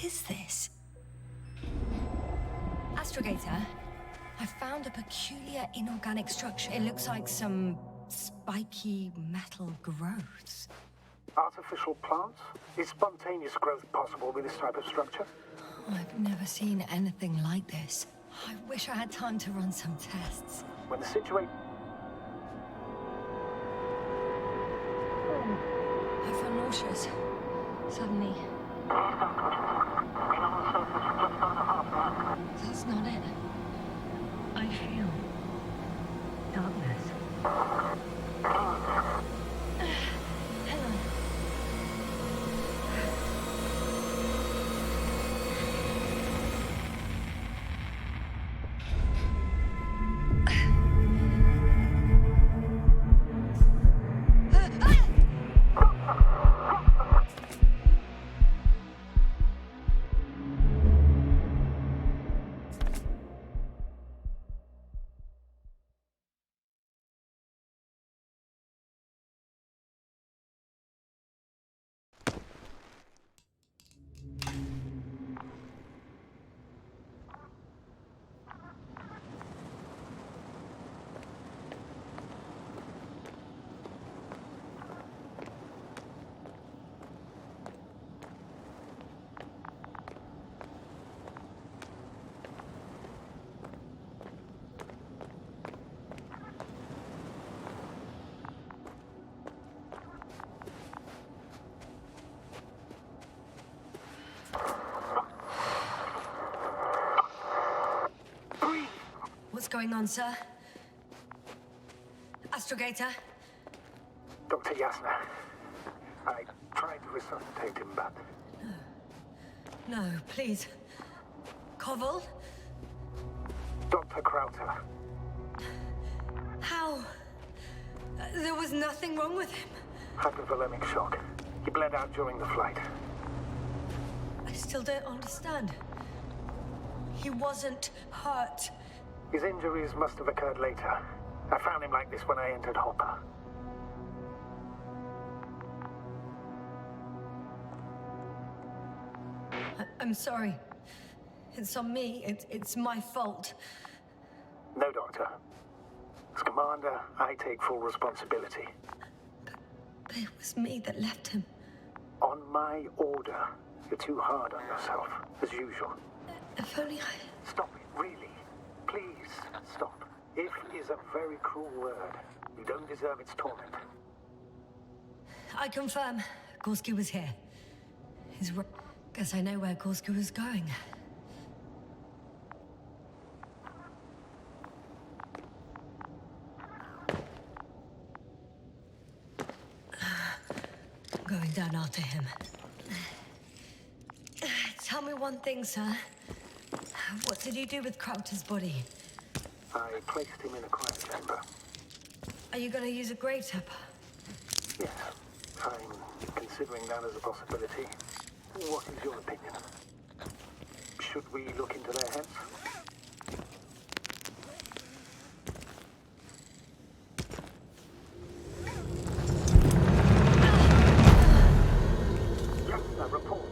is this? Astrogator, I found a peculiar inorganic structure. It looks like some spiky metal growths. Artificial plants? Is spontaneous growth possible with this type of structure? I've never seen anything like this. I wish I had time to run some tests. When the situation... I feel nauseous. Suddenly. That's not it. I feel darkness. Hang on. What's going on, sir? Astrogator? Dr. Yasna. I tried to resuscitate him, but... No, please. Koval? Dr. Krauter. How? There was nothing wrong with him. Hypovolemic shock. He bled out during the flight. I still don't understand. He wasn't hurt. His injuries must have occurred later. I found him like this when I entered Hopper. I'm sorry. It's on me. It's my fault. No, Doctor. As commander, I take full responsibility. But it was me that left him. On my order. You're too hard on yourself, as usual. If only I... Stop it, really. Please, stop. If is a very cruel word. You don't deserve its torment. I confirm. Gorski was here. Guess I know where Gorski was going. Going down after him. Tell me one thing, sir. What did you do with Krauter's body? I placed him in a quiet chamber. Are you going to use a grave tap? Yes, I'm considering that as a possibility. What is your opinion? Should we look into their heads? Yasna, report.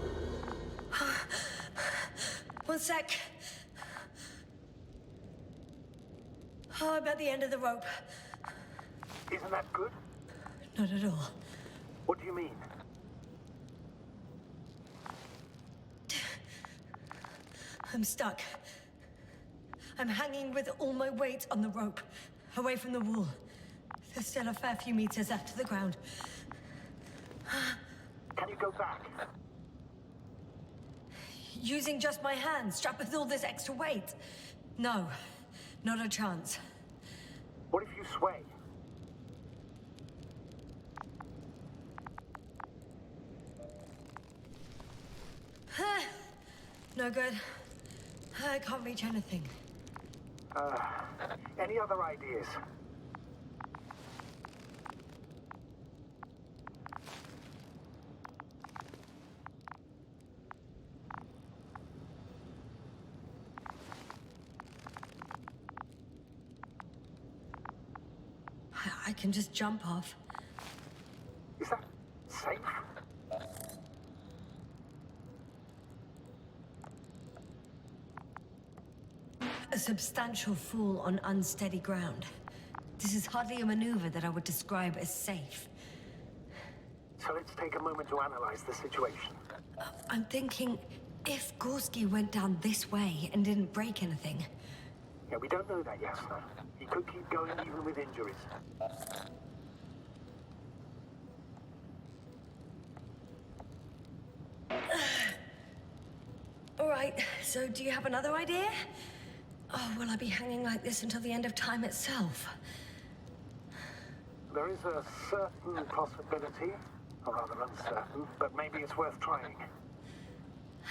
One sec. Oh, I'm at the end of the rope. Isn't that good? Not at all. What do you mean? I'm stuck. I'm hanging with all my weight on the rope, away from the wall. There's still a fair few meters left to the ground. Can you go back? Using just my hands, strapped with all this extra weight? No, not a chance. What if you sway? No good. I can't reach anything. Any other ideas? I can just jump off. Is that safe? a substantial fall on unsteady ground. This is hardly a maneuver that I would describe as safe. So let's take a moment to analyze the situation. I'm thinking, if Gorski went down this way and didn't break anything... Yeah, we don't know that, Yasna. He could keep going even with injuries. All right, so do you have another idea? Oh, will I be hanging like this until the end of time itself? There is a certain possibility, or rather uncertain, but maybe it's worth trying.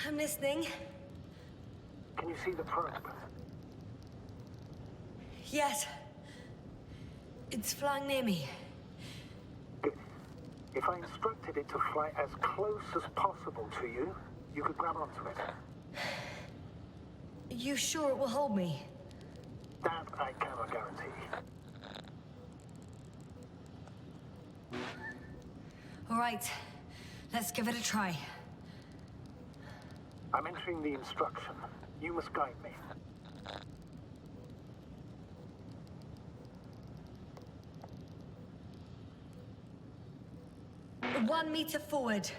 I'm listening. Can you see the probe? Yes. It's flying near me. Good. If I instructed it to fly as close as possible to you, you could grab onto it. You sure it will hold me? That I cannot guarantee. All right, let's give it a try. I'm entering the instruction. You must guide me. One meter forward.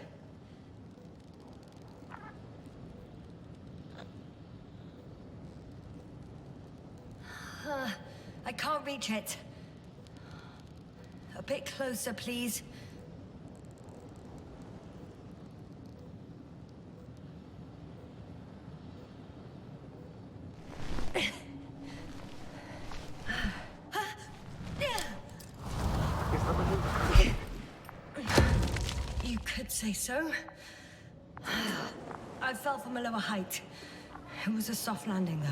I can't reach it. A bit closer, please. Is the maneuver complete? You could say so. I fell from a lower height. It was a soft landing, though.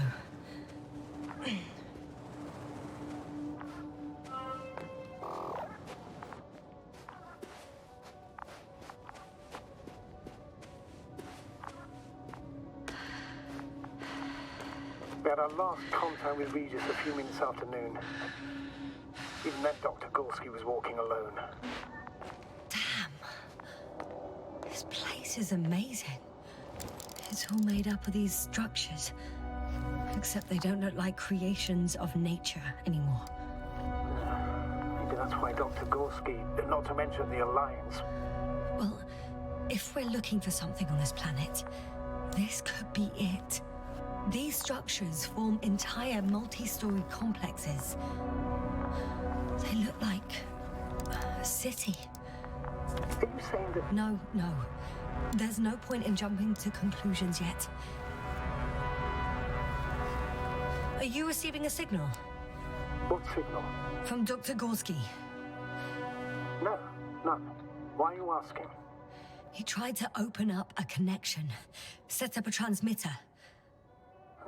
We had our last contact with Regis a few minutes after noon. Even then, Dr. Gorski was walking alone. Damn. This place is amazing. It's all made up of these structures. Except they don't look like creations of nature anymore. Maybe that's why Dr. Gorski, not to mention the Alliance... Well, if we're looking for something on this planet, this could be it. These structures form entire multi-story complexes. They look like a city. Are you saying that... No. There's no point in jumping to conclusions yet. Are you receiving a signal? What signal? From Dr. Gorski. No, none. Why are you asking? He tried to open up a connection, set up a transmitter.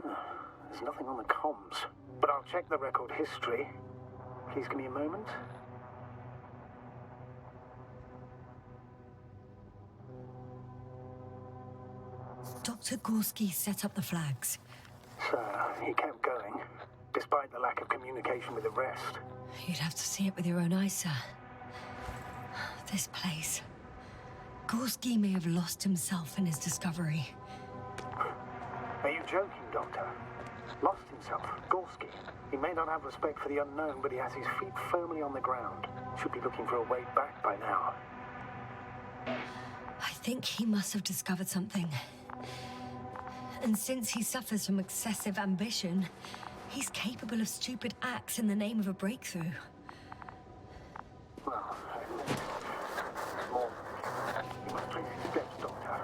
There's nothing on the comms, but I'll check the record history. Please give me a moment. Dr. Gorski set up the flags. So, he kept going, despite the lack of communication with the rest. You'd have to see it with your own eyes, sir. This place. Gorski may have lost himself in his discovery. Are you joking, Doctor? Lost himself, Gorski. He may not have respect for the unknown, but he has his feet firmly on the ground. Should be looking for a way back by now. I think he must have discovered something. And since he suffers from excessive ambition, he's capable of stupid acts in the name of a breakthrough. Well, more. You must trace his steps, Doctor.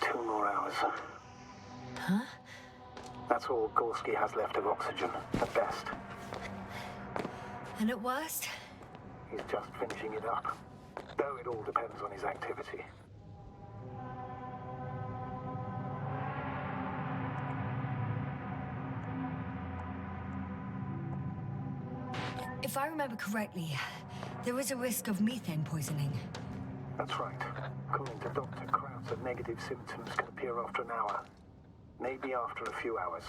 2 more hours. Huh? That's all Gorski has left of oxygen, at best. And at worst? He's just finishing it up. Though it all depends on his activity. If I remember correctly, there is a risk of methane poisoning. That's right. According to Dr. Krauser, negative symptoms can appear after an hour. Maybe after a few hours.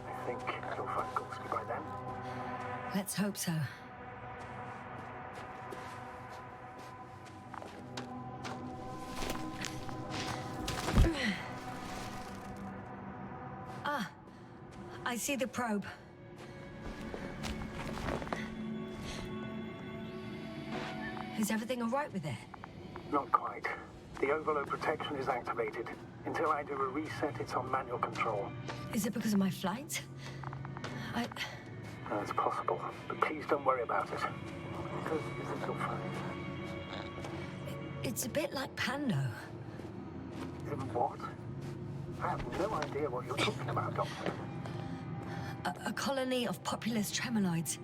I think you'll find Gorski by then. Let's hope so. I see the probe. Is everything all right with it? Not quite. The overload protection is activated. Until I do a reset, it's on manual control. Is it because of my flight? It's possible, but please don't worry about it. Because is it so funny? It's a bit like Pando. What? I have no idea what you're talking about, Doctor. A colony of populous tremoloids.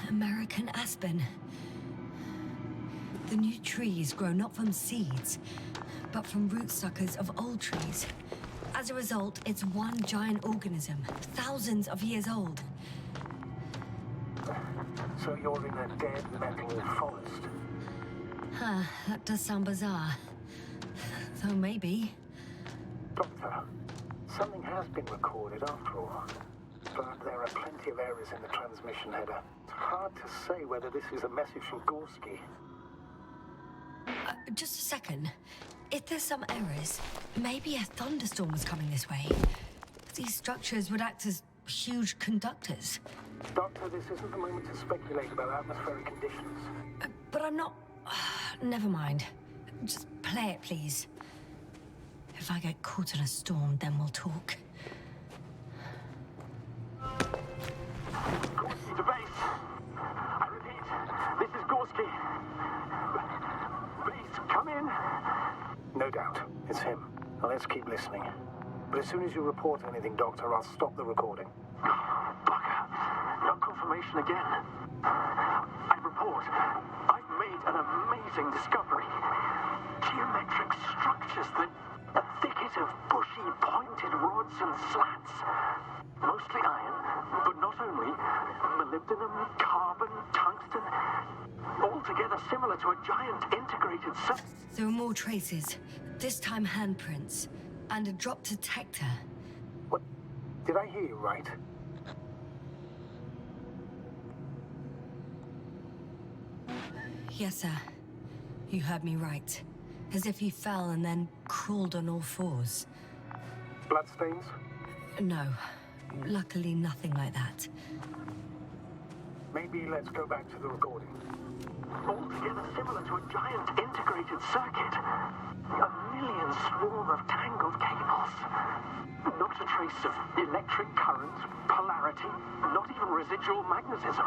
American aspen. The new trees grow not from seeds, but from rootsuckers of old trees. As a result, it's one giant organism, thousands of years old. So you're in a dead metal forest? Huh, that does sound bizarre. So maybe. Doctor, something has been recorded after all. But there are plenty of errors in the transmission header. It's hard to say whether this is a message from Gorski. Just a second. If there's some errors, maybe a thunderstorm was coming this way. These structures would act as huge conductors. Doctor, this isn't the moment to speculate about atmospheric conditions. But I'm not... never mind. Just play it, please. If I get caught in a storm, then we'll talk. Gorski to base. I repeat, this is Gorski. Base, come in. No doubt, it's him. Now let's keep listening. But as soon as you report anything, Doctor, I'll stop the recording. Bugger. No confirmation again. I report. I've made an amazing discovery. Geometric structures that... a thicket of bushy, pointed rods and slats. Mostly iron, but not only. Molybdenum, carbon, tungsten. Altogether similar to a giant integrated There are more traces. This time handprints. And a drop detector. What? Did I hear you right? Yes, sir. You heard me right. As if he fell and then crawled on all fours. Bloodstains? No. Luckily, nothing like that. Maybe let's go back to the recording. Altogether similar to a giant integrated circuit. A million swarm of tangled cables. Not a trace of electric current, polarity, not even residual magnetism.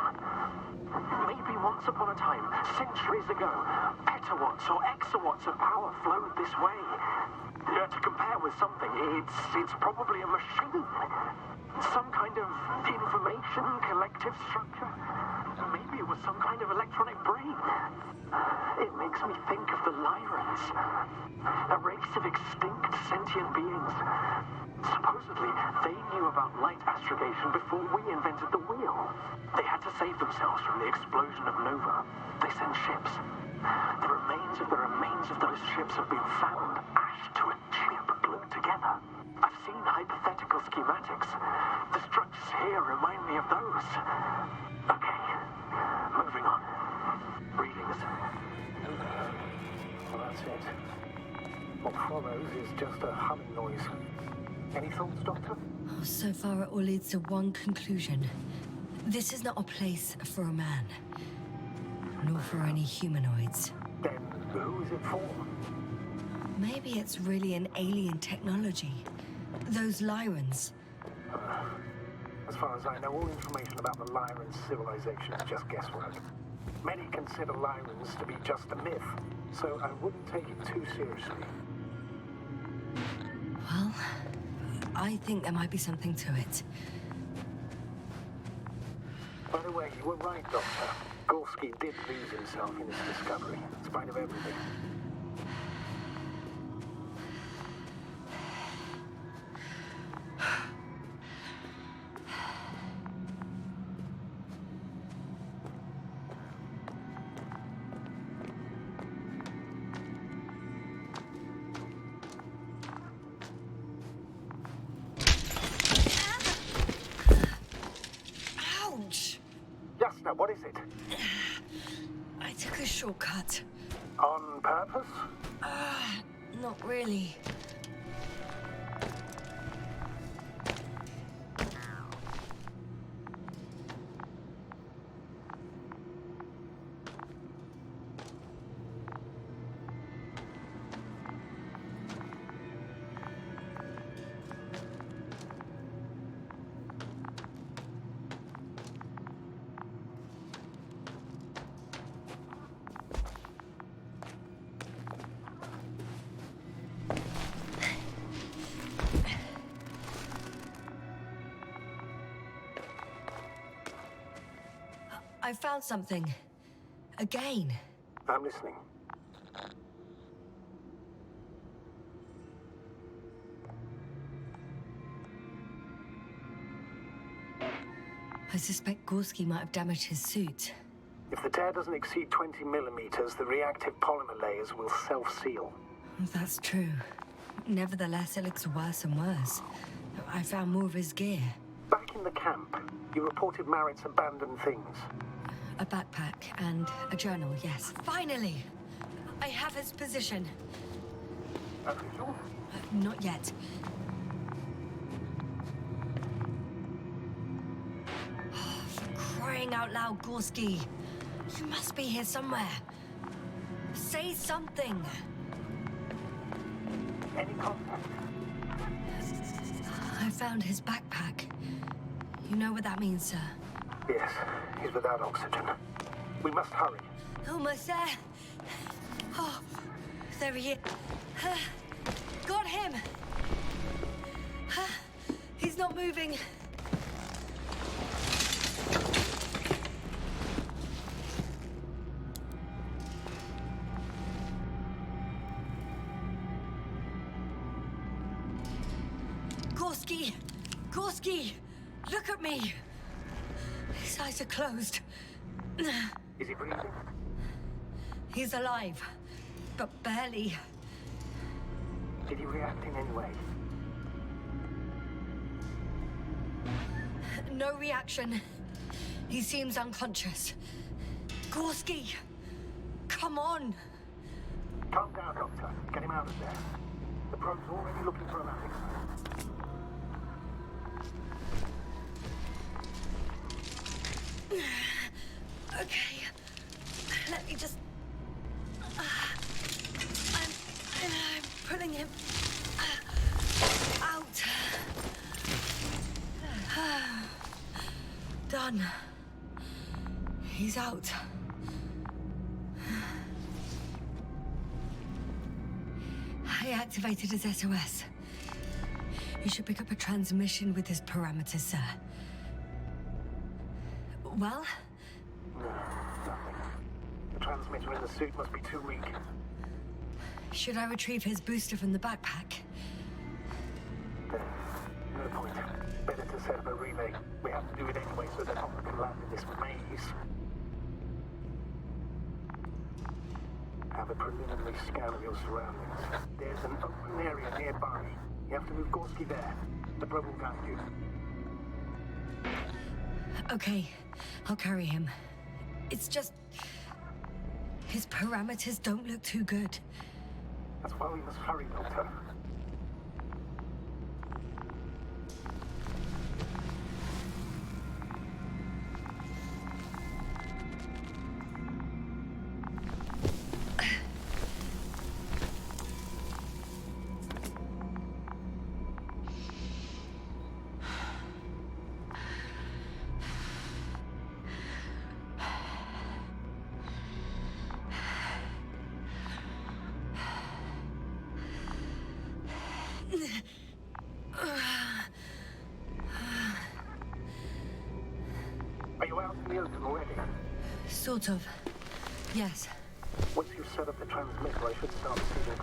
Maybe once upon a time, centuries ago, petawatts or exawatts of power flowed this way. To compare with something, it's probably a machine. Some kind of information collective structure. Maybe it was some kind of electronic brain. It makes me think of the Lyrans. A race of extinct sentient beings. Supposedly, they knew about light astrogation before we invented the wheel. They had to save themselves from the explosion of Nova. They sent ships. The remains of those ships have been found, ashed to a chip glued together. I've seen hypothetical schematics. The structures here remind me of those. Okay, moving on. Readings. Well, that's it. What follows is just a humming noise. Any thoughts, Doctor? Oh, so far, it all leads to one conclusion. This is not a place for a man. Nor for any humanoids. Then who is it for? Maybe it's really an alien technology. Those Lyrans. As far as I know, all information about the Lyran civilization is just guesswork. Many consider Lyrans to be just a myth, so I wouldn't take it too seriously. Well, I think there might be something to it. By the way, you were right, Doctor. Gorski did lose himself in his discovery, in spite of everything. Ouch! Yasna, what is it? I took a shortcut. On purpose? Not really. I found something. Again. I'm listening. I suspect Gorski might have damaged his suit. If the tear doesn't exceed 20 millimeters, the reactive polymer layers will self-seal. That's true. Nevertheless, it looks worse and worse. I found more of his gear. Back in the camp, you reported Marit's abandoned things. A backpack and a journal, yes. Finally! I have his position. Official? Not yet. For crying out loud, Gorski. You must be here somewhere. Say something. Any contact? I found his backpack. You know what that means, sir? Yes, he's without oxygen. We must hurry. Almost there. Oh, there he is. Got him. He's not moving. Gorski! Gorski! Look at me! His eyes are closed. Is he breathing? He's alive, but barely. Did he react in any way? No reaction. He seems unconscious. Gorski! Come on! Calm down, Doctor. Get him out of there. The probe's already looking for a landing. Okay. Let me just... I'm pulling him out. Done. He's out. I activated his SOS. You should pick up a transmission with his parameters, sir. Well? No, nothing. The transmitter in the suit must be too weak. Should I retrieve his booster from the backpack? No point. Better to set up a relay. We have to do it anyway so that Hopper can land in this maze. Have a preliminary scan of your surroundings. There's an open area nearby. You have to move Gorski there. The probe will guide you. Okay, I'll carry him. It's just... his parameters don't look too good. That's why we must hurry, Doctor. Are you out in the open already? Sort of. Yes. Once you've set up the transmitter, I should start receiving.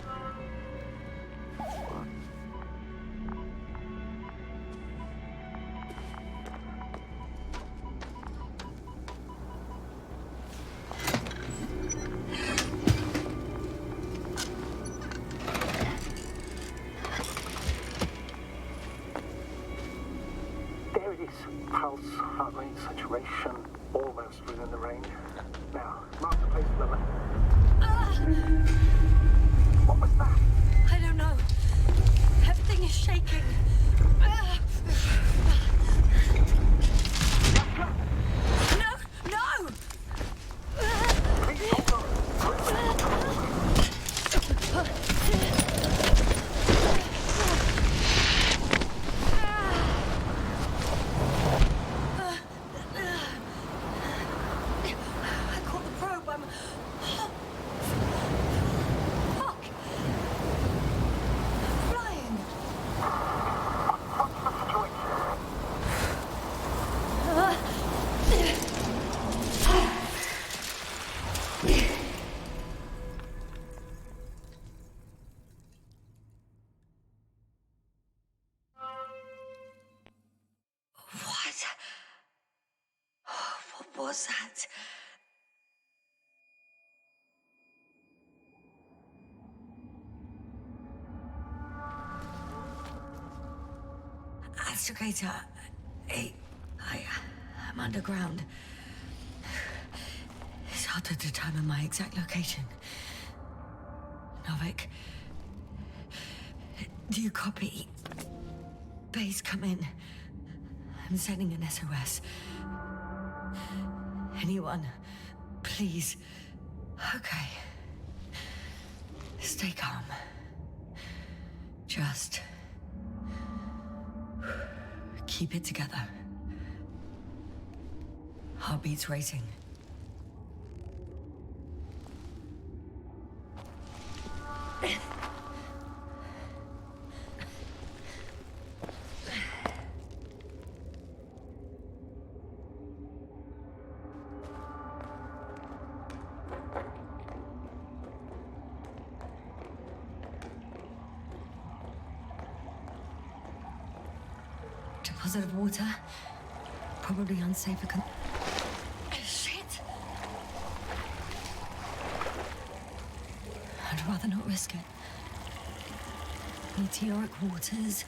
There it is. Pulse, heart rate, saturation, almost within the range. Now, mark the place for the left. What was that? I don't know. Everything is shaking. No! No! Please hold on. I caught the probe. I'm... Fuck! Flying! was that? Astrogator, I'm underground. It's hard to determine my exact location. Novik, do you copy? Base, come in. I'm sending an SOS. Anyone, please. Okay. Stay calm. Just keep it together. Heartbeats racing. Deposit of water. Probably unsafe for shit! I'd rather not risk it. Meteoric waters.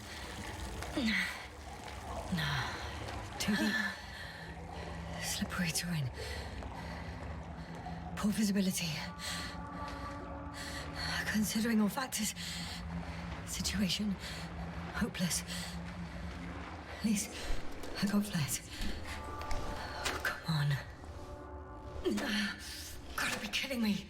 No. Too deep. Slippery terrain. Poor visibility. Considering all factors. Situation. Hopeless. At least I got flat. Oh, come on. Gotta be kidding me.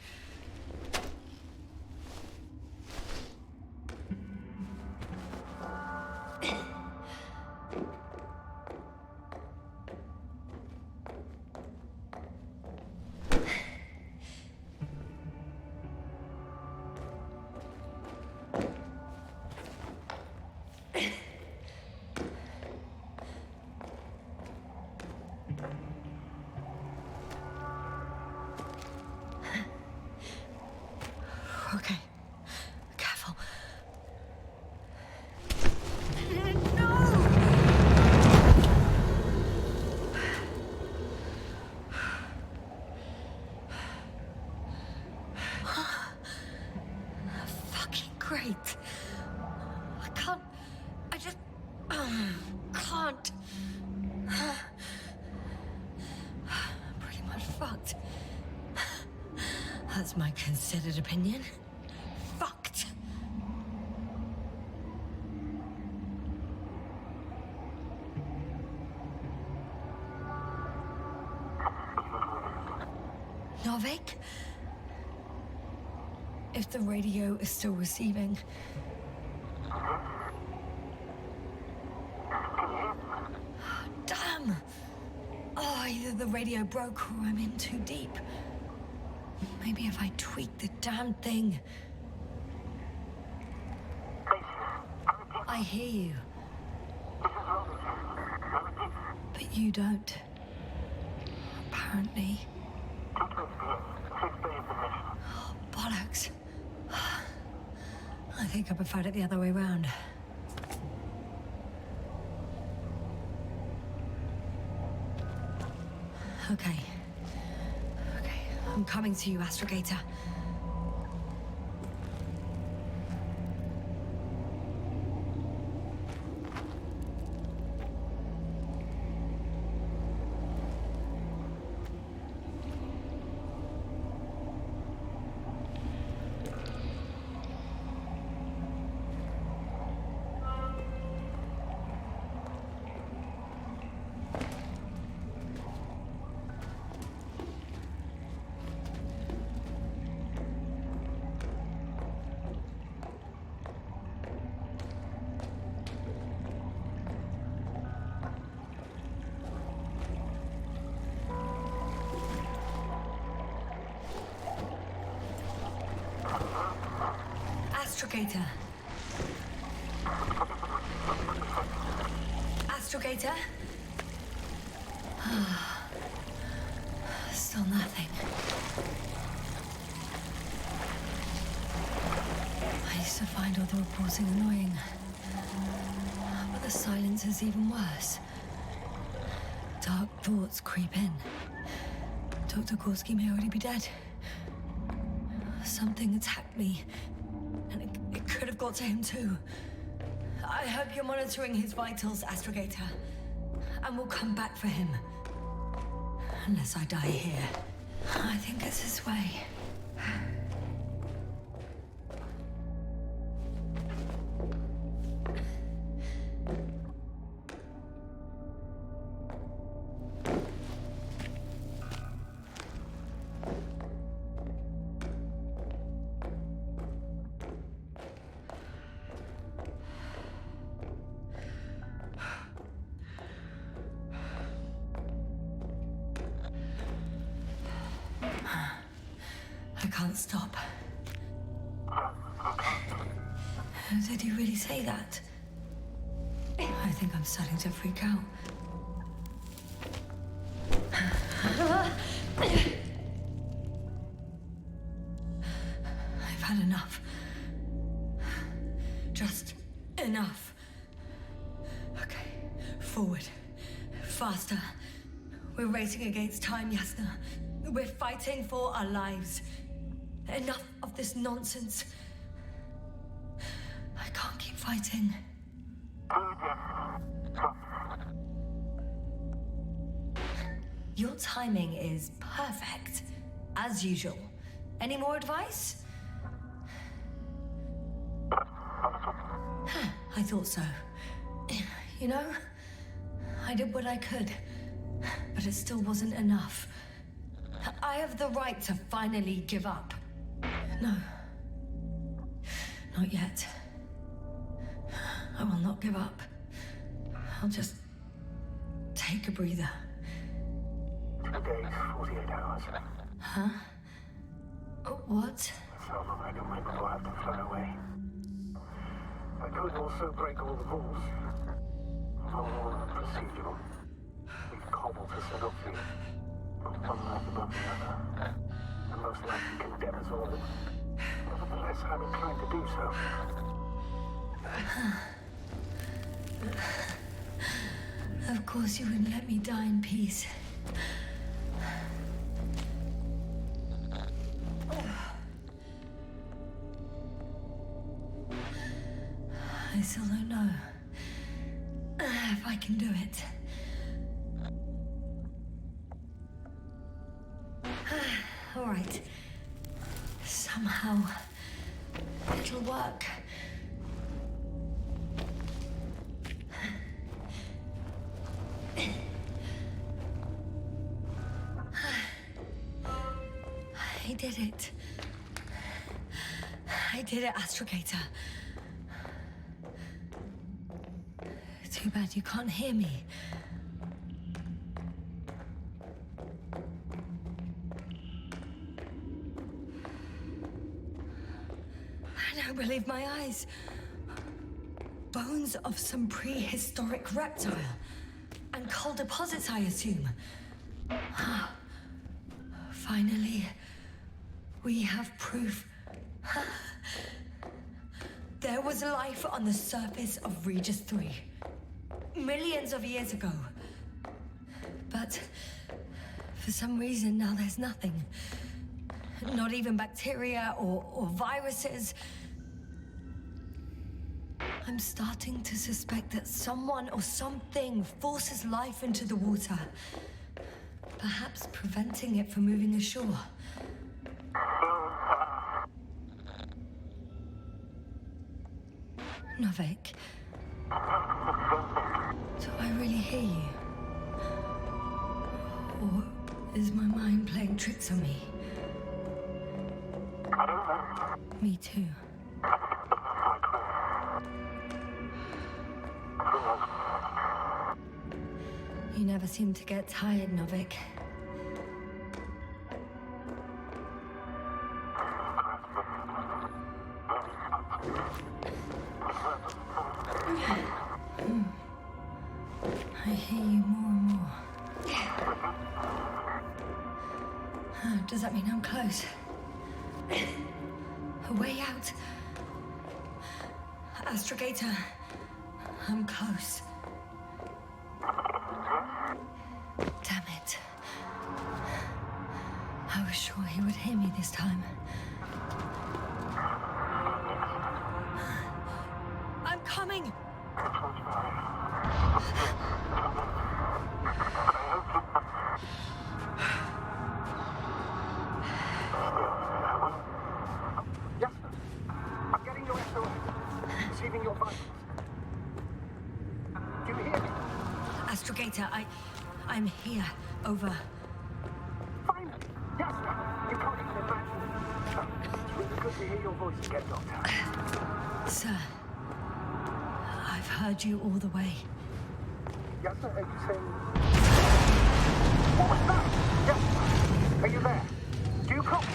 Okay. Careful. Fucking great. I just can't. I'm pretty much fucked. That's my considered opinion. Fucked. Novik? If the radio is still receiving. Damn! Oh, either the radio broke or I'm in too deep. Maybe if I tweak the damn thing. I hear you. But you don't. Apparently. Oh, bollocks. I think I preferred it the other way round. Okay. I'm coming to you, Astrogator. Astrogator. Astrogator? Still nothing. I used to find all the reporting annoying. But the silence is even worse. Dark thoughts creep in. Dr. Gorski may already be dead. Something attacked me, and it could have got to him too. I hope you're monitoring his vitals, Astrogator, and we'll come back for him. Unless I die here. I think it's his way. I can't stop. Did you really say that? I think I'm starting to freak out. I've had enough. Just enough. Okay, forward. Faster. We're racing against time, Yasna. We're fighting for our lives. Enough of this nonsense. I can't keep fighting. Your timing is perfect, as usual. Any more advice? I thought so. You know, I did what I could, but it still wasn't enough. I have the right to finally give up. No. Not yet. I will not give up. I'll just take a breather. 2 days, 48 hours. Huh? What? That's how long I can wait before I have to fly away. I could also break all the rules. Moral and procedural. We've cobbled to set up for you. One life above the other. And most likely condemn us all. Nevertheless, I'm inclined to do so. Of course you wouldn't let me die in peace. I still don't know if I can do it. All right. Somehow it'll work. I did it. I did it, Astrogator. Too bad you can't hear me. I don't believe my eyes. Bones of some prehistoric reptile. And coal deposits, I assume. Finally, we have proof. There was life on the surface of Regis III. Millions of years ago. But for some reason now there's nothing. Not even bacteria or viruses. I'm starting to suspect that someone or something forces life into the water. Perhaps preventing it from moving ashore. Novik. Do I really hear you? Or is my mind playing tricks on me? Me too. You never seem to get tired, Novik. I hear you more and more. Does that mean I'm close? A way out? Astrogator, I'm close. Damn it. was sure he would hear me this time. I'm coming! Yasna, I'm getting your SOS. Receiving your vitals. Do you hear me? Astrogator, I'm here. Over. Finally! Yasna, you can't even imagine. It's really good to hear your voice again, Doctor. Sir, I've heard you all the way. Yasna, are you saying... What was that? Yasna, are you there? Do you copy?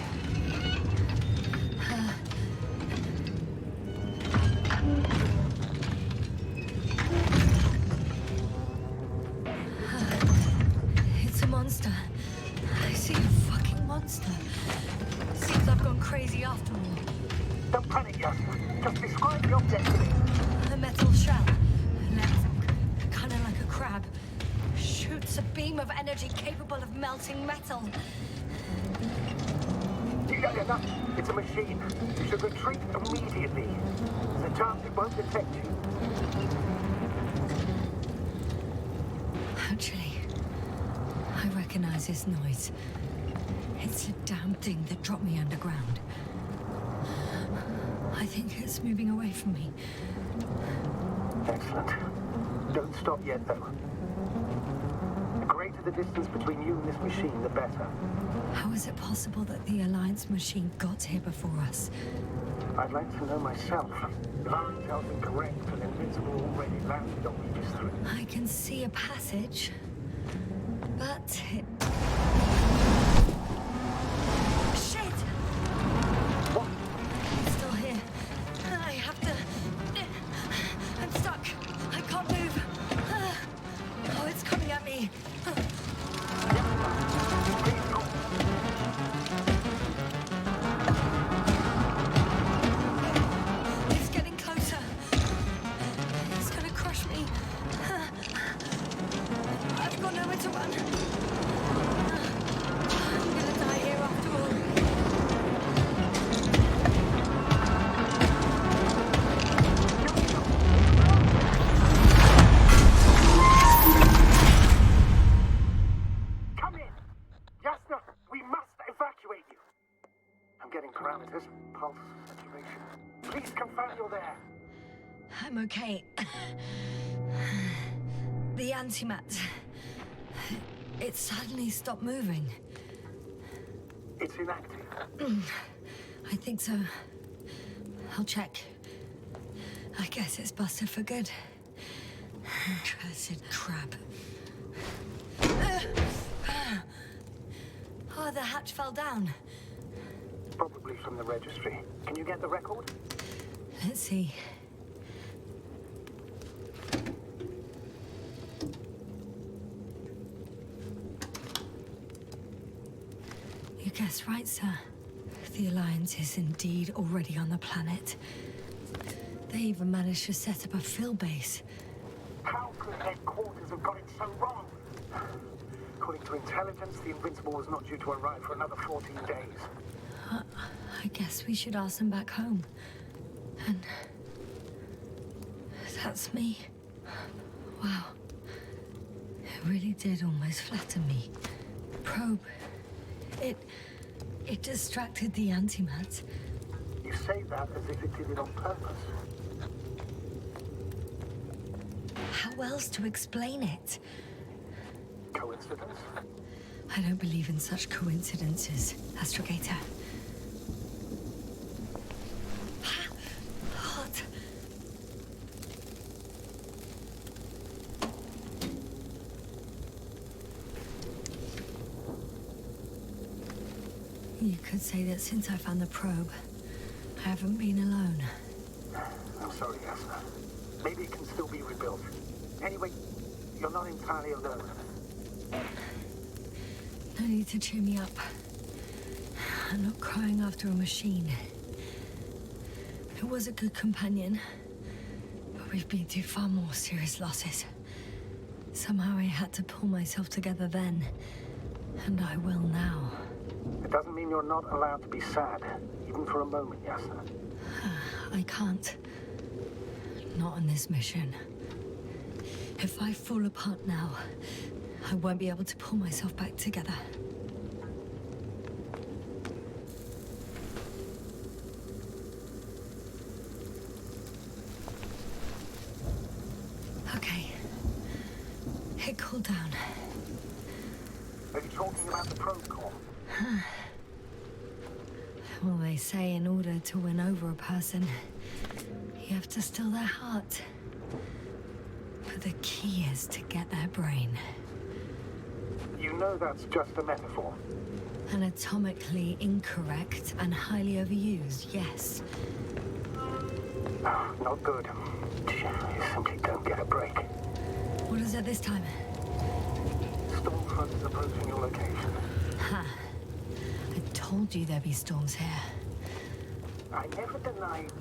It's a monster. I see a fucking monster. Seems I've gone crazy after all. Don't panic, Yasna. Just describe the object to me. A metal shell. Length, kind of like a crab. Shoots a beam of energy capable of melting metal. Yeah, it's a machine. You should retreat immediately. There's a chance it won't detect you. Actually, I recognize this noise. It's the damn thing that dropped me underground. I think it's moving away from me. Excellent. Don't stop yet, though. The greater the distance between you and this machine, the better. How is it possible that the Alliance machine got here before us? I'd like to know myself. If our intel's incorrect and Invincible already landed on Regis III. I can see a passage, but it... Shit! What? It's still here. I have to... I'm stuck. I can't move. Oh, it's coming at me. Please go. It's getting closer. It's gonna crush me. I've got nowhere to run. I'm gonna die here after all. Come in! Yasna, we must evacuate you. I'm getting parameters, pulse, saturation. Please confirm you're there. I'm okay. The antimat. It suddenly stopped moving. It's inactive. I think so. I'll check. I guess it's busted for good. Cursed crap. Oh, the hatch fell down. Probably from the registry. Can you get the record? Let's see. You guessed right, sir. The Alliance is indeed already on the planet. They even managed to set up a field base. How could headquarters have got it so wrong? According to intelligence, the Invincible was not due to arrive for another 14 days. I guess we should ask them back home. And... that's me. Wow. It really did almost flatten me. Probe. It distracted the antimat. You say that as if it did it on purpose. How else to explain it? Coincidence? I don't believe in such coincidences, Astrogator. Hot. You could say that since I found the probe, I haven't been alone. I'm sorry, Yasna. Maybe it can still be rebuilt. Anyway, you're not entirely alone. No need to cheer me up. I'm not crying after a machine. It was a good companion, but we've been through far more serious losses. Somehow I had to pull myself together then, and I will now. It doesn't mean you're not allowed to be sad, even for a moment, Yasna. I can't. Not on this mission. If I fall apart now, I won't be able to pull myself back together. Okay. It cooled down. Are you talking about the probe core? Well, they say in order to win over a person, you have to steal their heart. But the key is to get their brain. You know that's just a metaphor. Anatomically incorrect and highly overused, yes. Not good. You simply don't get a break. What is it this time? Stormfront is approaching your location. Ha. I told you there'd be storms here. I never denied.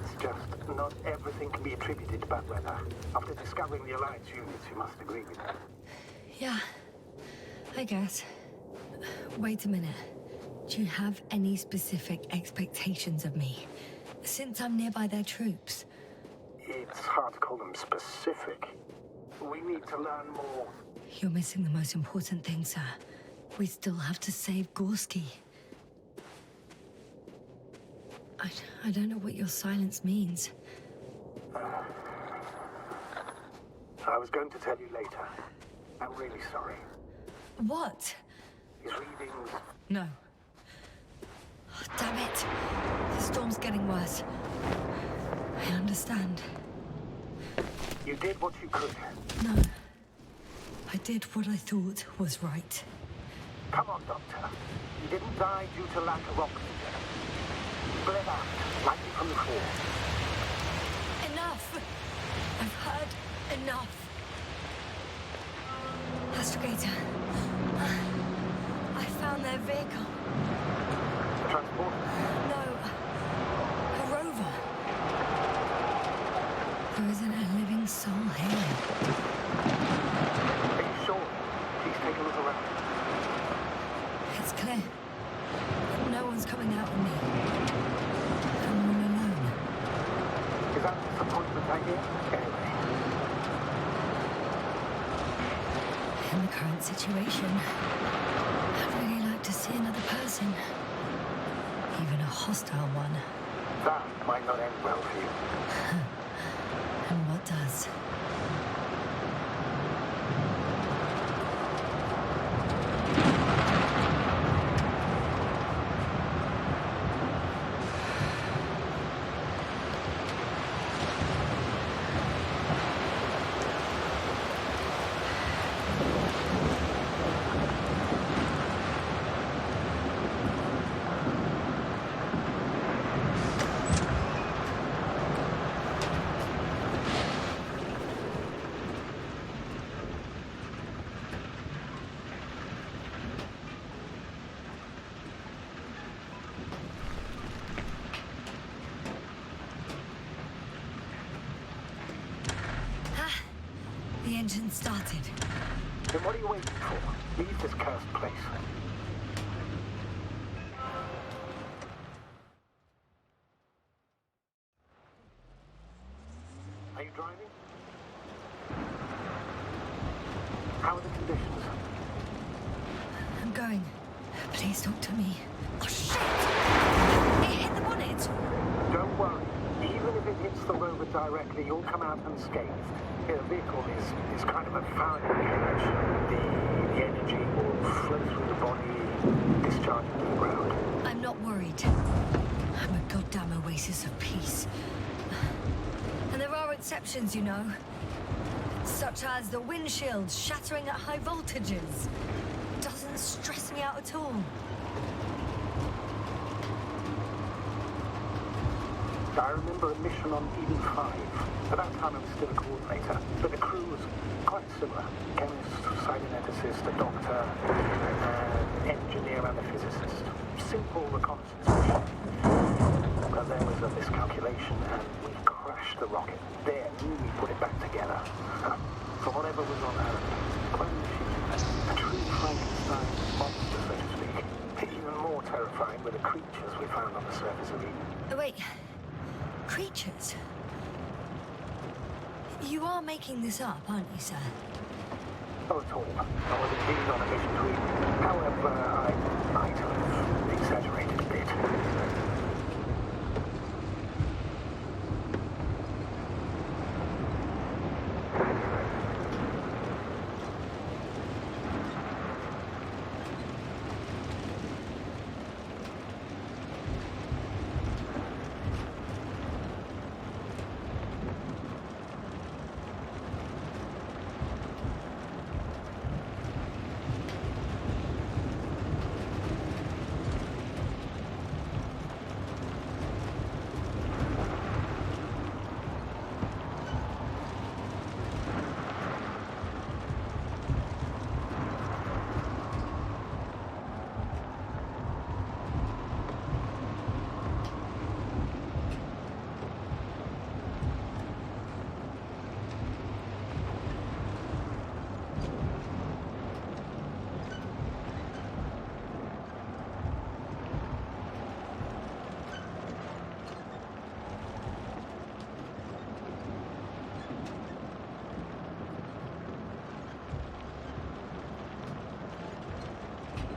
It's just not everything can be attributed to bad weather. After discovering the Alliance units, you must agree with that. Yeah, I guess. Wait a minute. Do you have any specific expectations of me? Since I'm nearby their troops. It's hard to call them specific. We need to learn more. You're missing the most important thing, sir. We still have to save Gorski. I don't know what your silence means. I was going to tell you later. I'm really sorry. What? His readings... No. Oh, damn it. The storm's getting worse. I understand. You did what you could. No. I did what I thought was right. Come on, Doctor. You didn't die due to lack of oxygen. You bled out, likely from the fall. Enough! I've heard enough. Astrogator. I found their vehicle. Transport? No. A rover. There isn't a living soul here. Are you sure? Please take a look around. It's clear. No one's coming out with me. I'm all alone. Is that the disappointment I hear? Anyway. In the current situation, I'd really like to see another person. Even a hostile one. That might not end well for you. And what does? The engine started. Then what are you waiting for? Leave this cursed place. Are you driving? How are the conditions? I'm going. Please talk to me. Oh, shit! It hit the bonnet! Don't worry. Even if it hits the rover directly, you'll come out unscathed. The vehicle is kind of a Faraday cage. The energy will flow through the body, discharge into the ground. I'm not worried. I'm a goddamn oasis of peace. And there are exceptions, you know. Such as the windshield shattering at high voltages. Doesn't stress me out at all. I remember a mission on Eden 5. At that time I was still a coordinator, but the crew was quite similar. Chemist, cyberneticist, a doctor, an engineer and a physicist. Simple reconnaissance mission. But there was a miscalculation and we crashed the rocket. Then we put it back together. For whatever was on Earth, quite a machine. A true Frankenstein monster, so to speak. were the creatures we found on the surface of Eden. Oh, wait. Creatures? You are making this up, aren't you, sir? Not at all. I was indeed on a mission to Eden. However, I might have exaggerated a bit.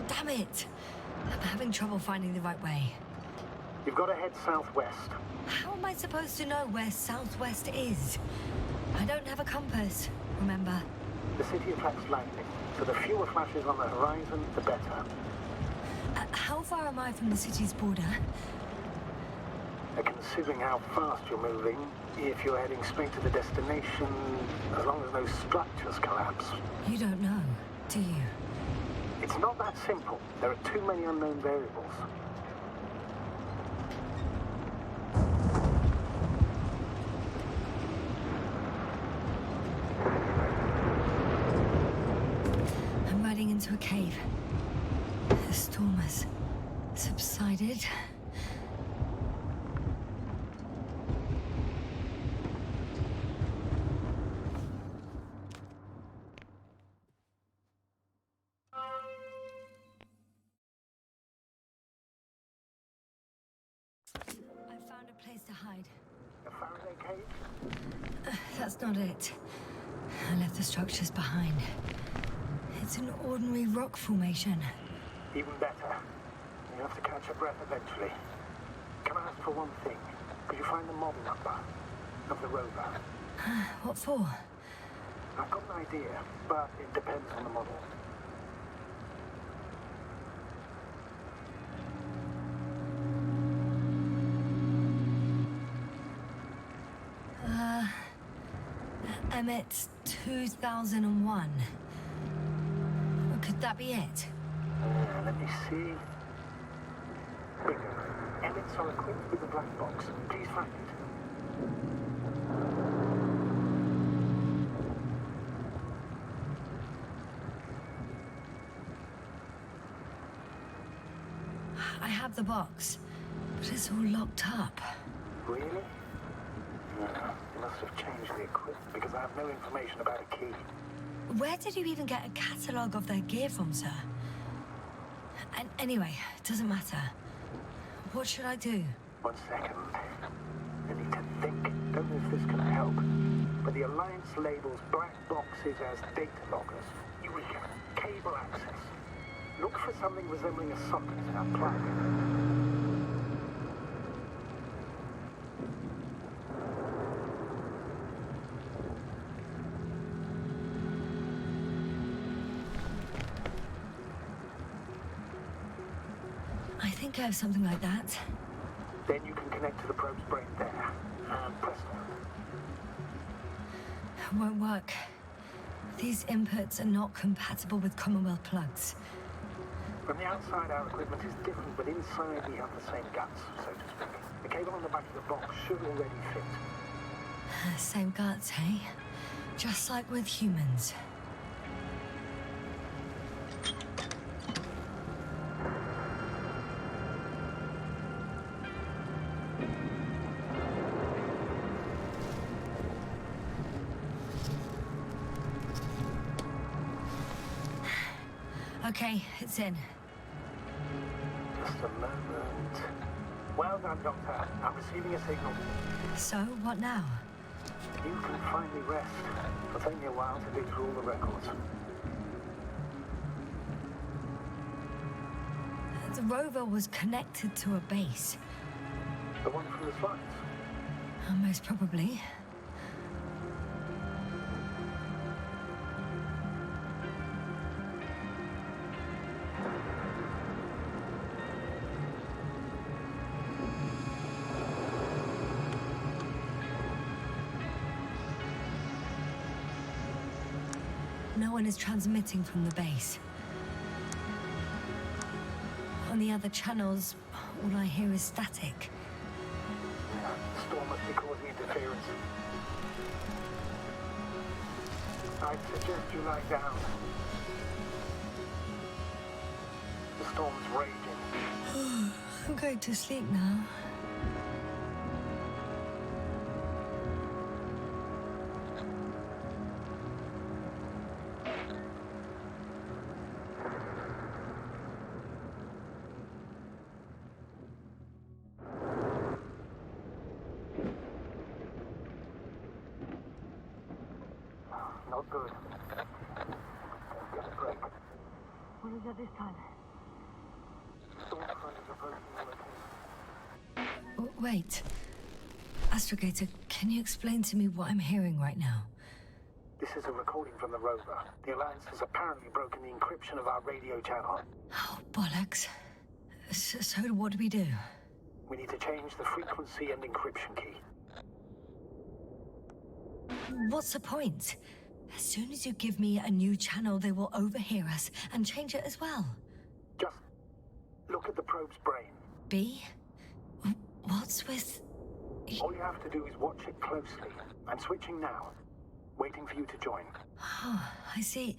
Damn it! I'm having trouble finding the right way. You've got to head southwest. How am I supposed to know where southwest is? I don't have a compass, remember? The city attracts lightning, so the fewer flashes on the horizon, the better. How far am I from the city's border? Considering how fast you're moving, if you're heading straight to the destination, as long as no structures collapse. You don't know, do you? It's not that simple. There are too many unknown variables. I'm riding into a cave. The storm has subsided. I found a place to hide. A Faraday cage? That's not it. I left the structures behind. It's an ordinary rock formation. Even better. You have to catch your breath eventually. Can I ask for one thing? Could you find the model number of the rover? What for? I've got an idea, but it depends on the model. Emmet 2001. Could that be it? Let me see. Bingo. Emmets are equipped with a black box. Please find it. I have the box, but it's all locked up. Really? They must have changed the equipment because I have no information about a key. Where did you even get a catalogue of their gear from, sir? And anyway, it doesn't matter. What should I do? 1 second. I need to think. Don't know if this can help. But the Alliance labels black boxes as data loggers. Eureka. Cable access. Look for something resembling a socket in our plug. I think I have something like that. Then you can connect to the probe's brain there. And presto. It won't work. These inputs are not compatible with Commonwealth plugs. From the outside, our equipment is different, but inside we have the same guts, so to speak. The cable on the back of the box should already fit. Same guts, hey? Just like with humans. Okay, it's in. The a moment. Well done, Doctor. I'm receiving a signal. So, what now? You can finally rest. It'll take me a while to dig through all the records. The rover was connected to a base. The one from the slides? Most probably. No one is transmitting from the base. On the other channels, all I hear is static. The storm must be causing interference. I'd suggest you lie down. The storm's raging. I'm going to sleep now. Not good. Don't get a break. What is it this time? Storm front is approaching the location. Wait. Astrogator, can you explain to me what I'm hearing right now? This is a recording from the rover. The Alliance has apparently broken the encryption of our radio channel. Oh, bollocks. So what do we do? We need to change the frequency and encryption key. What's the point? As soon as you give me a new channel, they will overhear us and change it as well. Just look at the probe's brain. B? What's with... All you have to do is watch it closely. I'm switching now. Waiting for you to join. Oh, I see.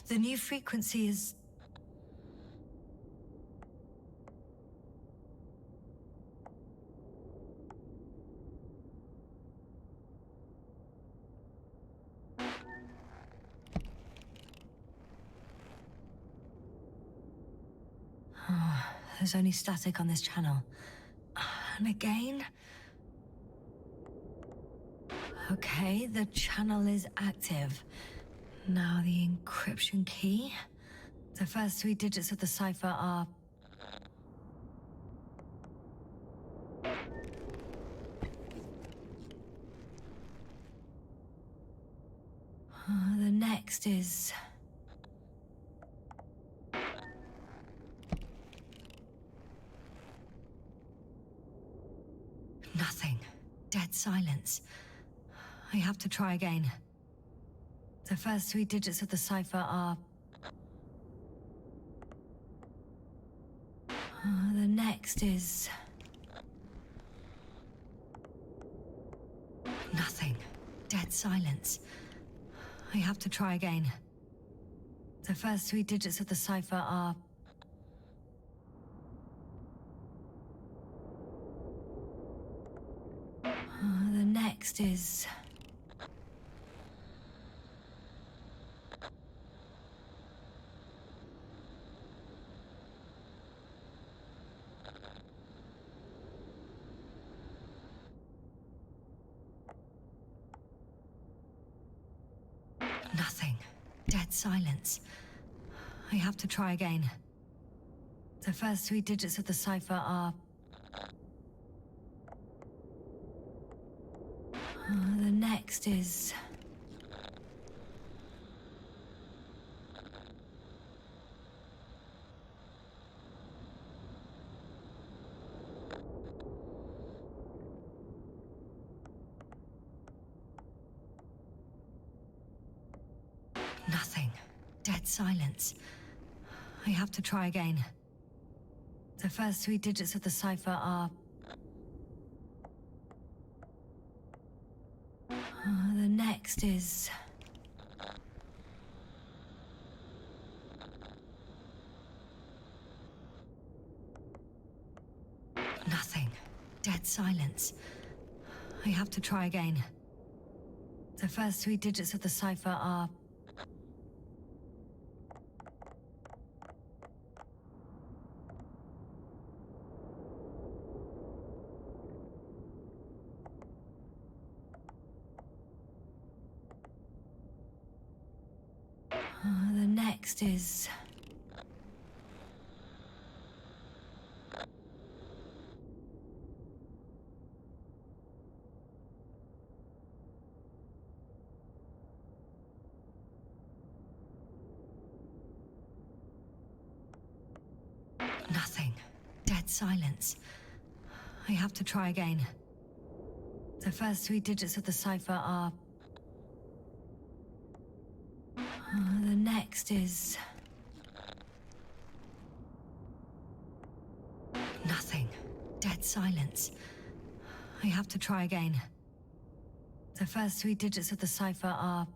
The new frequency is... Oh, there's only static on this channel. And again... Okay, the channel is active. Now the encryption key. The first 3 digits of the cipher are... the next is... Nothing. Dead silence. I have to try again. The first 3 digits of the cipher are... the next is... Nothing. Dead silence. I have to try again. The first 3 digits of the cipher are... the next is... Nothing. Dead silence. I have to try again. The first 3 digits of the cipher are... the next is... Nothing. Dead silence. I have to try again. The first 3 digits of the cipher are... the next is... Nothing. Dead silence. I have to try again. The first 3 digits of the cipher are... next is... Nothing. Dead silence. I have to try again. The first 3 digits of the cipher are... the next is... Nothing. Dead silence. I have to try again. The first 3 digits of the cipher are...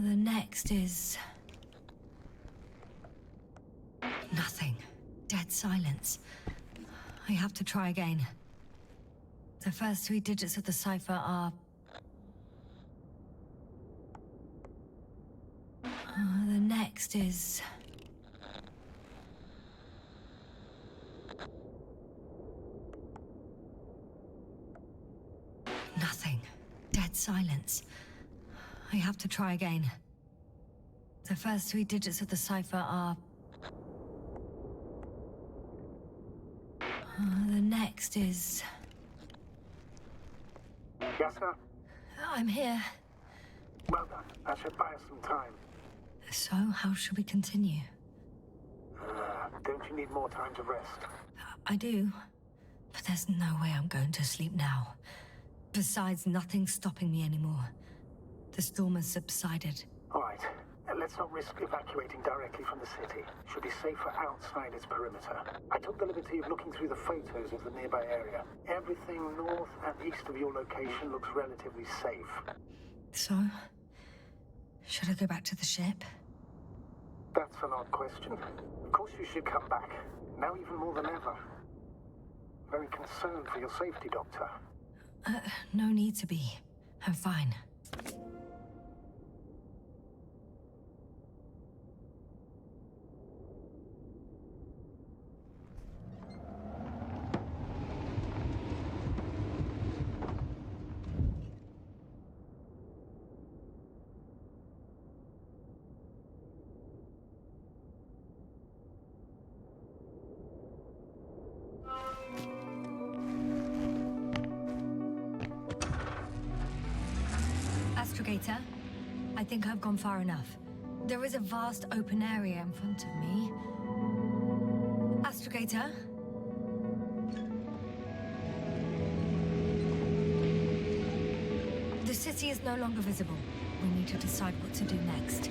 the next is... Nothing. Dead silence. I have to try again. The first 3 digits of the cipher are... the next is... Nothing. Dead silence. I have to try again. The first 3 digits of the cipher are... the next is... Yasna? I'm here. Well done. That should buy us some time. So, how should we continue? Don't you need more time to rest? I do. But there's no way I'm going to sleep now. Besides, nothing's stopping me anymore. The storm has subsided. All right. Let's not risk evacuating directly from the city. Should be safer outside its perimeter. I took the liberty of looking through the photos of the nearby area. Everything north and east of your location looks relatively safe. So? Should I go back to the ship? That's an odd question. Of course you should come back. Now even more than ever. Very concerned for your safety, Doctor. No need to be. I'm fine. Astrogator, I think I've gone far enough. There is a vast open area in front of me. Astrogator? The city is no longer visible. We need to decide what to do next.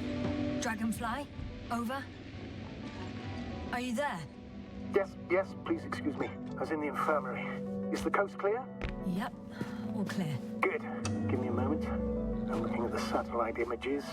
Dragonfly? Over? Are you there? Yes, please excuse me. I was in the infirmary. Is the coast clear? Yep, all clear. Good. Give me a moment. I'm looking at the satellite images.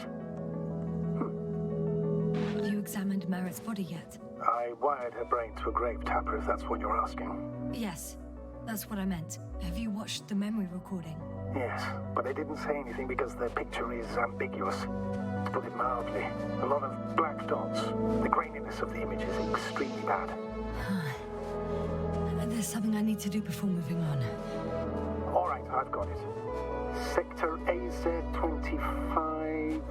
Have you examined Merritt's body yet? I wired her brain to a grave tapper, if that's what you're asking. Yes, that's what I meant. Have you watched the memory recording? Yes, but they didn't say anything because the picture is ambiguous. To put it mildly, a lot of black dots. The graininess of the image is extremely bad. There's something I need to do before moving on. All right, I've got it. Sector AZ-25...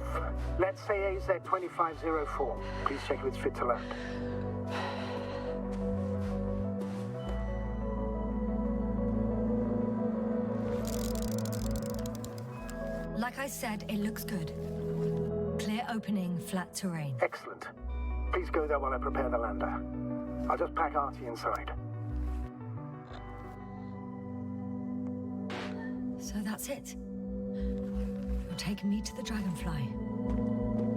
Let's say AZ-2504. Please check if it's fit to land. Like I said, it looks good. Clear opening, flat terrain. Excellent. Please go there while I prepare the lander. I'll just pack Artie inside. So that's it. You're taking me to the Dragonfly.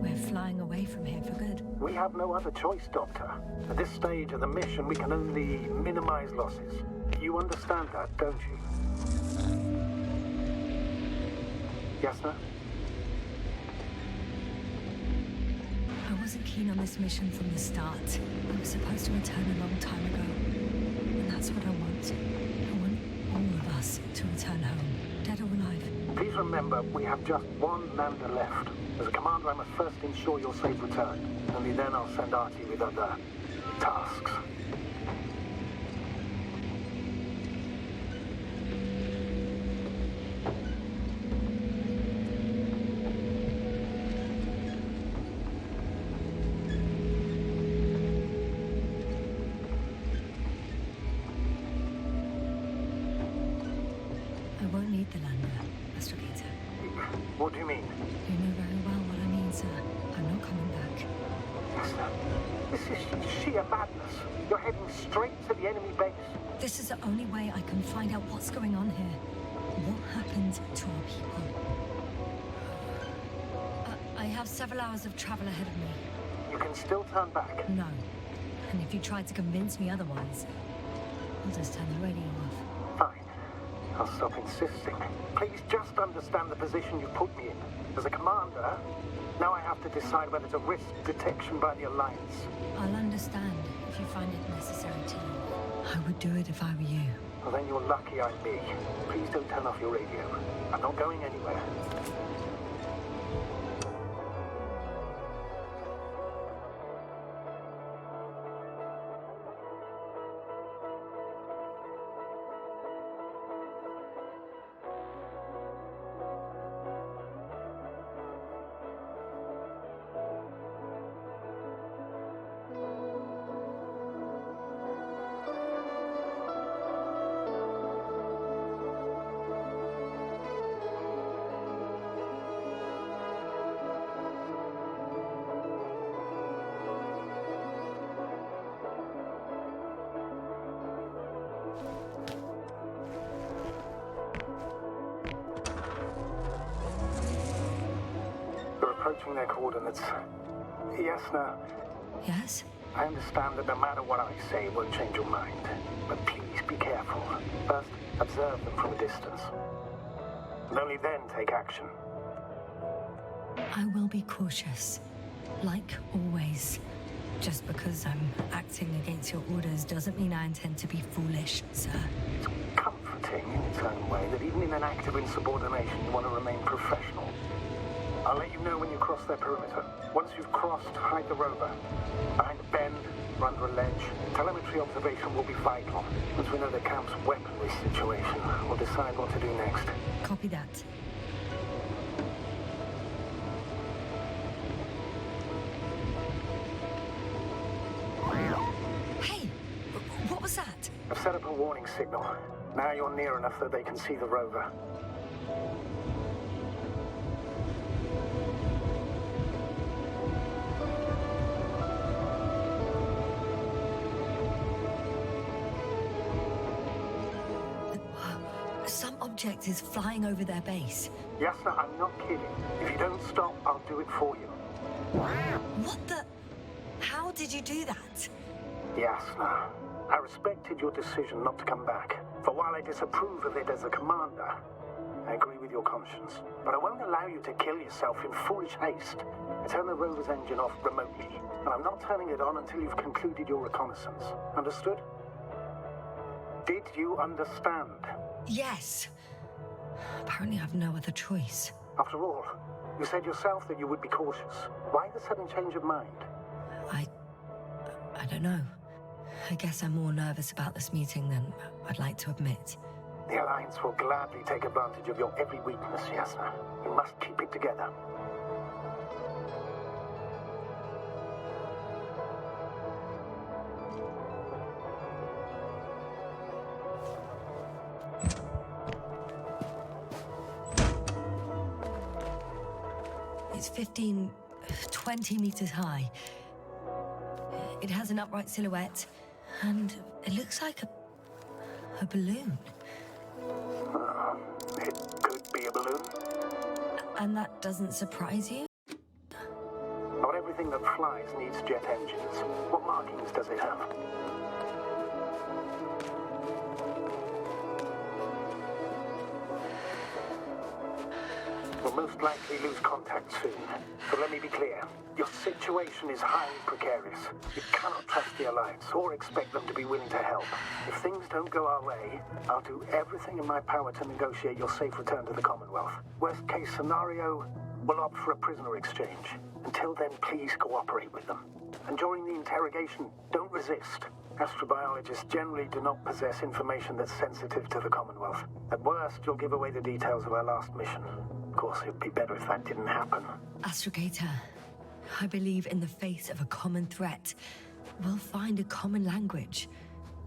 We're flying away from here for good. We have no other choice, Doctor. At this stage of the mission, we can only minimize losses. You understand that, don't you? Yasna? I wasn't keen on this mission from the start. I was supposed to return a long time ago. And that's what I want. I want all of us to return home, dead or alive. Please remember, we have just one lander left. As a commander, I must first ensure your safe return. Only then I'll send Artie with other tasks. with the lander, Astrogator. What do you mean? You know very well what I mean, sir. I'm not coming back. Yasna, this is sheer madness. You're heading straight to the enemy base. This is the only way I can find out what's going on here. What happened to our people? I have several hours of travel ahead of me. You can still turn back. No. And if you try to convince me otherwise, I'll just turn the radio off. Fine. I'll stop insisting. Please just understand the position you put me in. As a commander, now I have to decide whether to risk detection by the Alliance. I'll understand if you find it necessary to leave. I would do it if I were you. Well, then you're lucky I'm me. Please don't turn off your radio. I'm not going anywhere. Approaching their coordinates. Yasna, Yes? I understand that no matter what I say, it won't change your mind. But please be careful. First, observe them from a distance. And only then take action. I will be cautious. Like always. Just because I'm acting against your orders doesn't mean I intend to be foolish, sir. It's comforting in its own way that even in an act of insubordination, you want to remain professional. I'll let you know when you cross their perimeter. Once you've crossed, hide the rover. Behind a bend, or under a ledge. Telemetry observation will be vital. Once we know the camp's weaponry situation, we'll decide what to do next. Copy that. Hey! What was that? I've set up a warning signal. Now you're near enough that they can see the rover. Some object is flying over their base. Yasna, I'm not kidding. If you don't stop, I'll do it for you. What the? How did you do that? Yasna, I respected your decision not to come back. For while I disapprove of it as a commander, I agree with your conscience. But I won't allow you to kill yourself in foolish haste. I turn the rover's engine off remotely, and I'm not turning it on until you've concluded your reconnaissance. Understood? Did you understand? Yes. Apparently I've no other choice. After all, you said yourself that you would be cautious. Why the sudden change of mind? I don't know. I guess I'm more nervous about this meeting than I'd like to admit. The Alliance will gladly take advantage of your every weakness, Yasna. You must keep it together. It's 20 meters high. It has an upright silhouette, and it looks like a balloon. It could be a balloon. And that doesn't surprise you? Not everything that flies needs jet engines. What markings does it have? We'll most likely lose contact soon. So let me be clear. Your situation is highly precarious. You cannot trust the Alliance or expect them to be willing to help. If things don't go our way, I'll do everything in my power to negotiate your safe return to the Commonwealth. Worst case scenario, we'll opt for a prisoner exchange. Until then, please cooperate with them. And during the interrogation, don't resist. Astrobiologists generally do not possess information that's sensitive to the Commonwealth. At worst, you'll give away the details of our last mission. Of course, it'd be better if that didn't happen. Astrogator, I believe in the face of a common threat, we'll find a common language,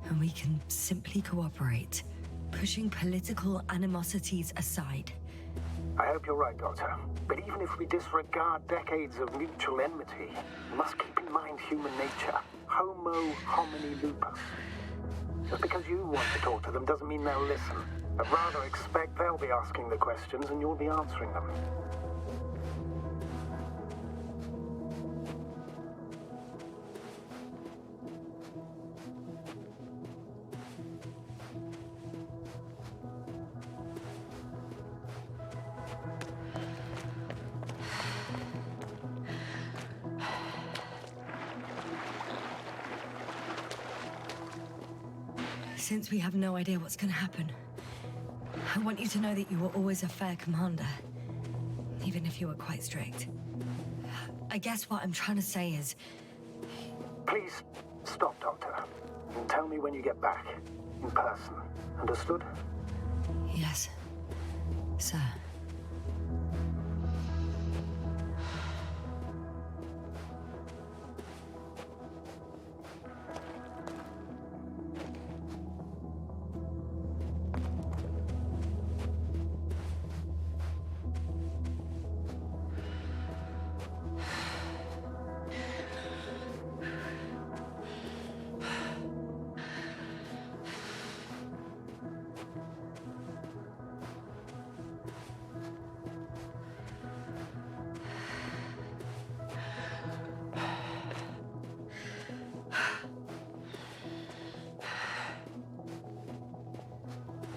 and we can simply cooperate. pushing political animosities aside. I hope you're right, Doctor. But even if we disregard decades of mutual enmity, we must keep in mind human nature. Homo homini lupus. Just because you want to talk to them doesn't mean they'll listen. I'd rather expect they'll be asking the questions and you'll be answering them. Since we have no idea what's going to happen, I want you to know that you were always a fair commander, even if you were quite strict. I guess what I'm trying to say is... Please, stop, Doctor. And tell me when you get back. In person. Understood? Yes, sir.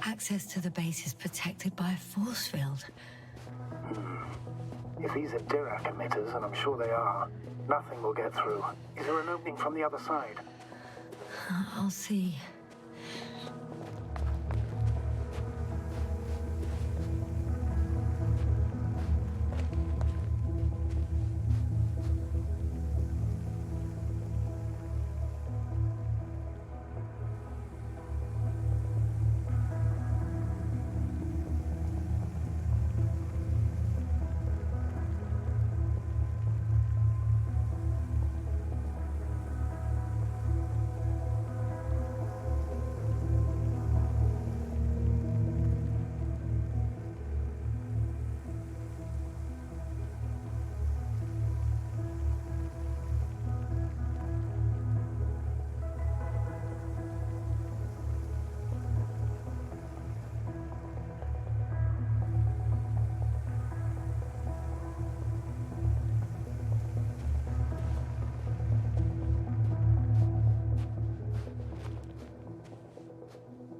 Access to the base is protected by a force field. If these are Dirac emitters, and I'm sure they are, nothing will get through. Is there an opening from the other side? I'll see.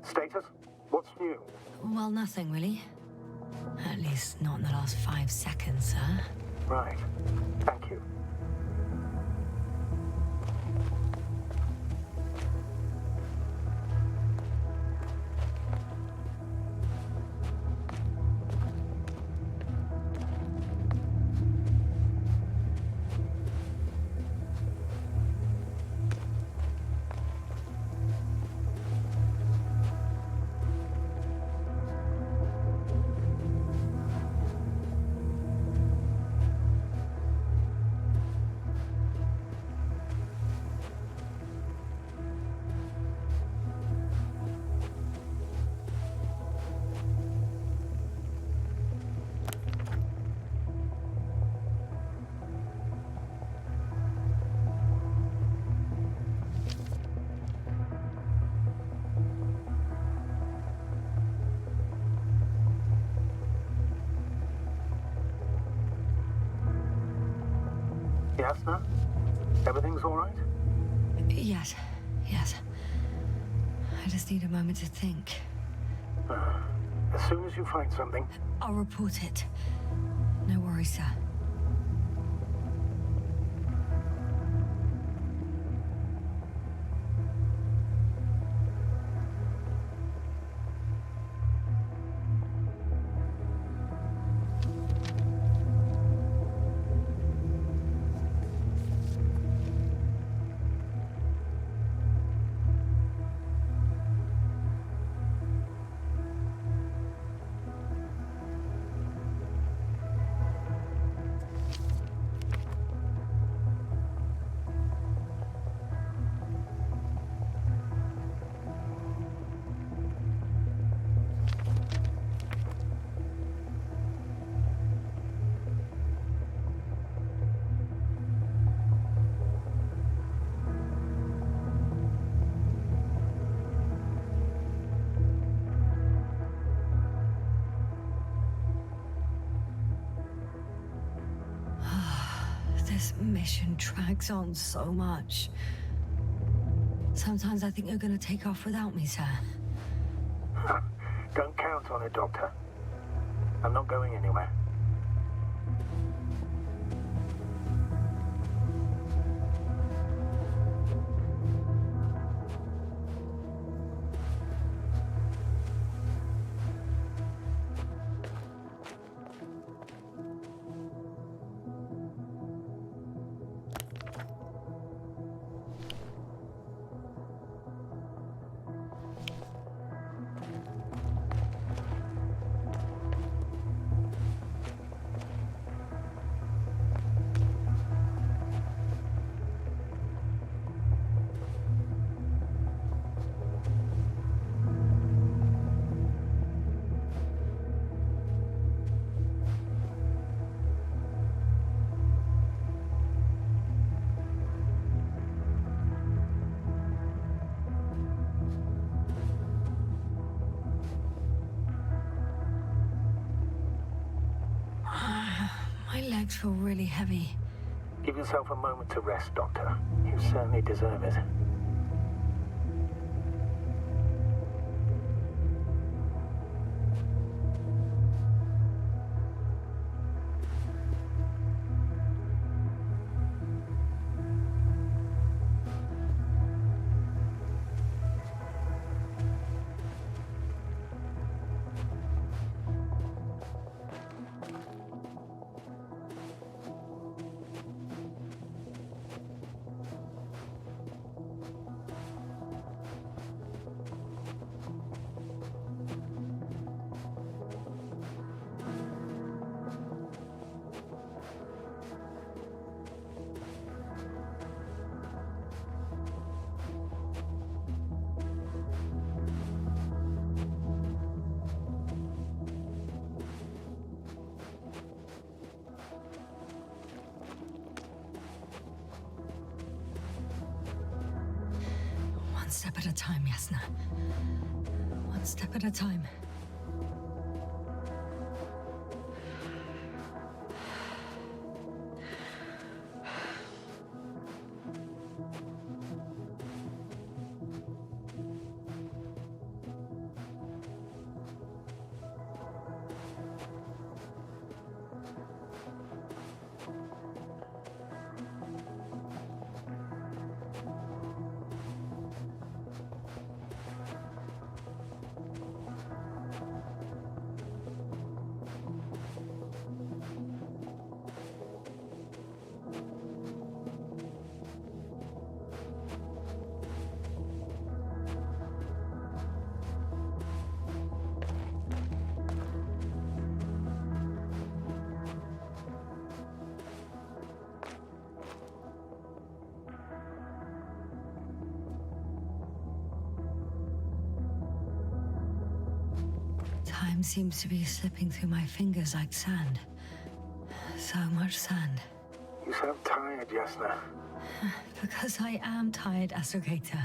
Status? What's new? Well, nothing really. At least not in the last 5 seconds, sir. Right. Thank you. Yasna? Everything's all right? Yes, yes. I just need a moment to think. As soon as you find something... I'll report it. No worries, sir. mission drags on so much. Sometimes I think you're gonna take off without me, sir. Don't count on it, Doctor. I'm not going anywhere. My legs feel really heavy. Give yourself a moment to rest, Doctor. You certainly deserve it. One step at a time, Yasna. One step at a time. Time seems to be slipping through my fingers like sand. So much sand. You sound tired, Yasna. Because I am tired, Astrogator.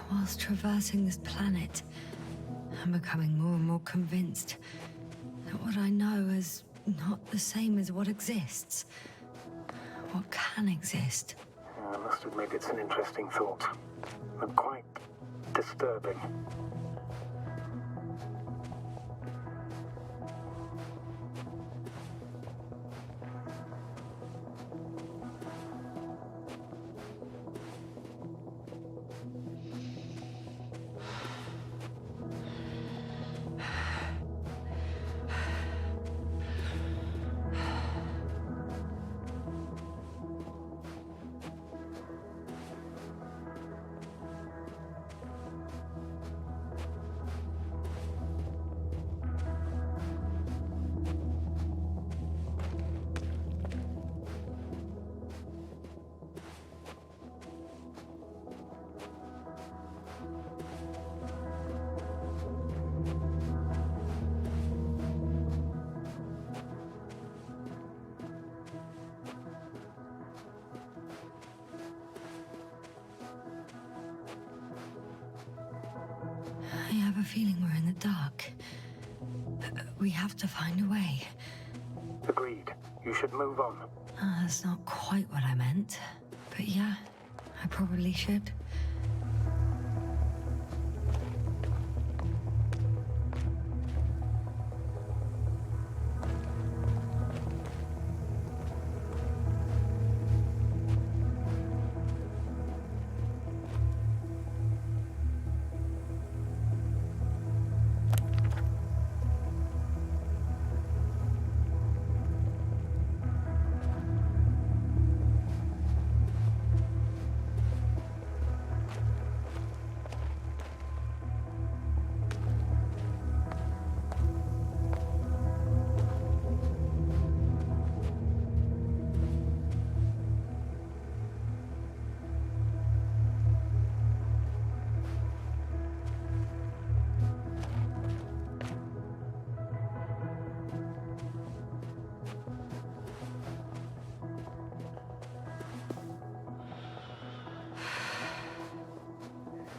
Whilst traversing this planet, I'm becoming more and more convinced that what I know is not the same as what exists. What can exist. I must admit it's an interesting thought. And quite disturbing. I have a feeling we're in the dark. We have to find a way. Agreed. You should move on. That's not quite what I meant. But yeah, I probably should.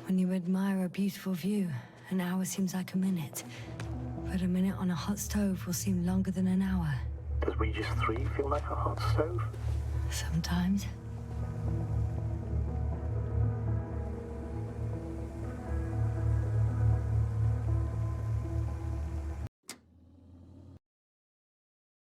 When you admire a beautiful view, an hour seems like a minute. But a minute on a hot stove will seem longer than an hour. Does Regis III feel like a hot stove? Sometimes.